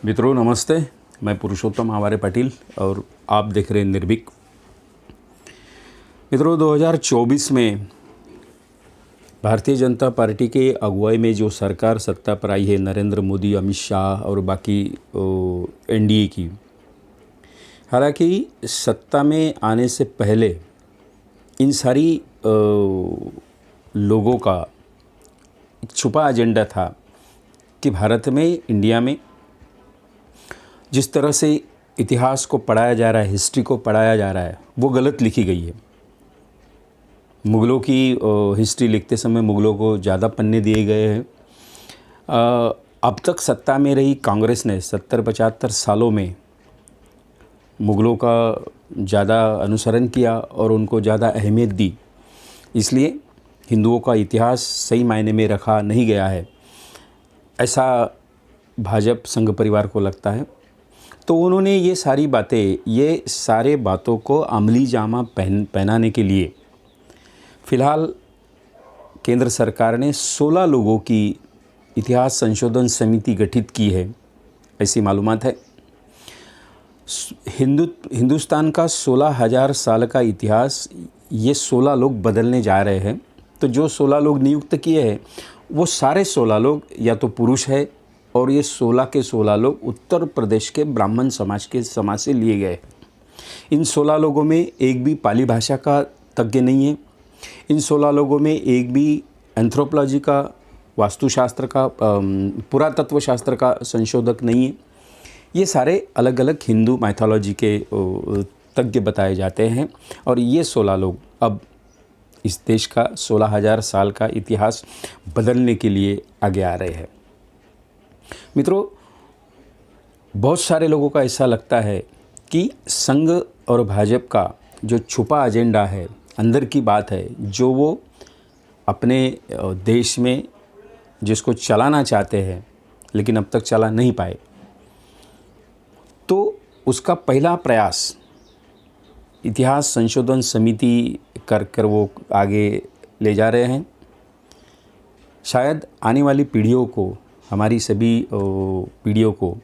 मित्रों नमस्ते, मैं पुरुषोत्तम आवारे पाटिल और आप देख रहे हैं निर्भीक। मित्रों 2024 में भारतीय जनता पार्टी के अगुवाई में जो सरकार सत्ता पर आई है, नरेंद्र मोदी, अमित शाह और बाकी एनडीए की, हालांकि सत्ता में आने से पहले इन सारी लोगों का एक छुपा एजेंडा था कि भारत में, इंडिया में जिस तरह से इतिहास को पढ़ाया जा रहा है, हिस्ट्री को पढ़ाया जा रहा है, वो गलत लिखी गई है। मुग़लों की हिस्ट्री लिखते समय मुग़लों को ज़्यादा पन्ने दिए गए हैं। अब तक सत्ता में रही कांग्रेस ने 70-75 सालों में मुग़लों का ज़्यादा अनुसरण किया और उनको ज़्यादा अहमियत दी, इसलिए हिंदुओं का इतिहास सही मायने में रखा नहीं गया है, ऐसा भाजपा संघ परिवार को लगता है। तो उन्होंने ये सारे बातों को अमली जामा पहनाने के लिए फ़िलहाल केंद्र सरकार ने 16 लोगों की इतिहास संशोधन समिति गठित की है, ऐसी मालूमात है। हिंदुस्तान का 16,000 साल का इतिहास ये 16 लोग बदलने जा रहे हैं। तो जो 16 लोग नियुक्त किए हैं वो सारे 16 लोग या तो पुरुष है, और ये 16 के 16 लोग उत्तर प्रदेश के ब्राह्मण समाज से लिए गए। इन 16 लोगों में एक भी पाली भाषा का तज्ञ नहीं है। इन 16 लोगों में एक भी एंथ्रोपोलॉजी का, वास्तुशास्त्र का, पुरातत्व शास्त्र का संशोधक नहीं है। ये सारे अलग अलग हिंदू माइथोलॉजी के तज्ञ बताए जाते हैं, और ये 16 लोग अब इस देश का 16,000 साल का इतिहास बदलने के लिए आगे आ रहे हैं। मित्रों, बहुत सारे लोगों का ऐसा लगता है कि संघ और भाजपा का जो छुपा एजेंडा है, अंदर की बात है, जो वो अपने देश में जिसको चलाना चाहते हैं लेकिन अब तक चला नहीं पाए, तो उसका पहला प्रयास इतिहास संशोधन समिति कर वो आगे ले जा रहे हैं। शायद आने वाली पीढ़ियों को, हमारी सभी पीढ़ियों को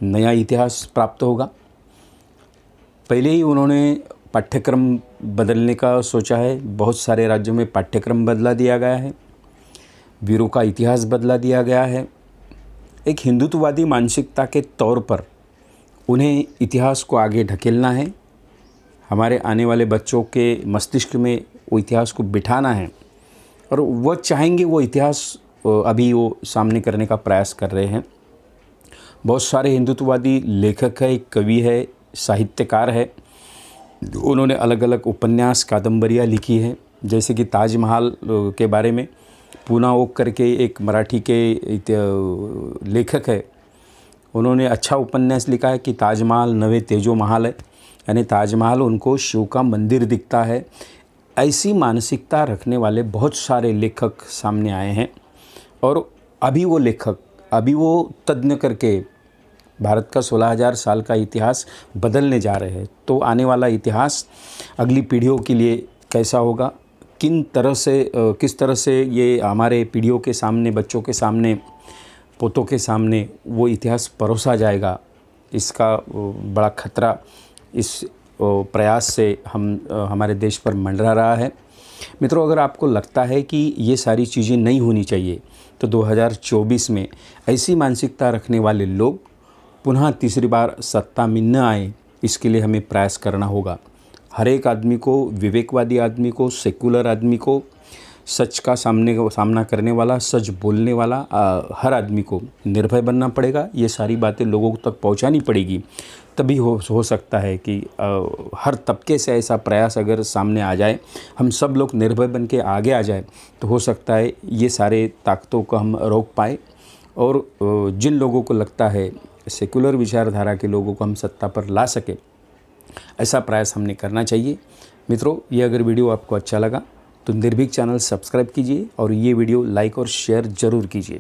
नया इतिहास प्राप्त होगा। पहले ही उन्होंने पाठ्यक्रम बदलने का सोचा है। बहुत सारे राज्यों में पाठ्यक्रम बदला दिया गया है, वीरों का इतिहास बदला दिया गया है। एक हिंदुत्ववादी मानसिकता के तौर पर उन्हें इतिहास को आगे ढकेलना है। हमारे आने वाले बच्चों के मस्तिष्क में वो इतिहास को बिठाना है, और वह चाहेंगे वो इतिहास अभी वो सामने करने का प्रयास कर रहे हैं। बहुत सारे हिंदुत्ववादी लेखक है, कवि है, साहित्यकार है। उन्होंने अलग अलग उपन्यास, कादंबरियाँ लिखी हैं, जैसे कि ताजमहल के बारे में पूना ओक करके एक मराठी के लेखक है। उन्होंने अच्छा उपन्यास लिखा है कि ताजमहल नवे तेजो महल है, यानी ताजमहल उनको शिव का मंदिर दिखता है। ऐसी मानसिकता रखने वाले बहुत सारे लेखक सामने आए हैं, और अभी वो तज्ञ करके भारत का 16,000 साल का इतिहास बदलने जा रहे हैं। तो आने वाला इतिहास अगली पीढ़ियों के लिए कैसा होगा, किस तरह से ये हमारे पीढ़ियों के सामने, बच्चों के सामने, पोतों के सामने वो इतिहास परोसा जाएगा, इसका बड़ा खतरा इस प्रयास से हमारे देश पर मंडरा रहा है। मित्रों, अगर आपको लगता है कि ये सारी चीज़ें नहीं होनी चाहिए, तो 2024 में ऐसी मानसिकता रखने वाले लोग पुनः तीसरी बार सत्ता में न आए, इसके लिए हमें प्रयास करना होगा। हर एक आदमी को, विवेकवादी आदमी को, सेकुलर आदमी को, सच का सामना करने वाला, सच बोलने वाला हर आदमी को निर्भय बनना पड़ेगा। ये सारी बातें लोगों तक पहुंचानी पड़ेगी, तभी हो सकता है कि हर तबके से ऐसा प्रयास अगर सामने आ जाए, हम सब लोग निर्भय बन के आगे आ जाए, तो हो सकता है ये सारे ताकतों को हम रोक पाए, और जिन लोगों को लगता है सेकुलर विचारधारा के लोगों को हम सत्ता पर ला सके, ऐसा प्रयास हमने करना चाहिए। मित्रों, ये अगर वीडियो आपको अच्छा लगा तो निर्भीक चैनल सब्सक्राइब कीजिए, और ये वीडियो लाइक और शेयर ज़रूर कीजिए।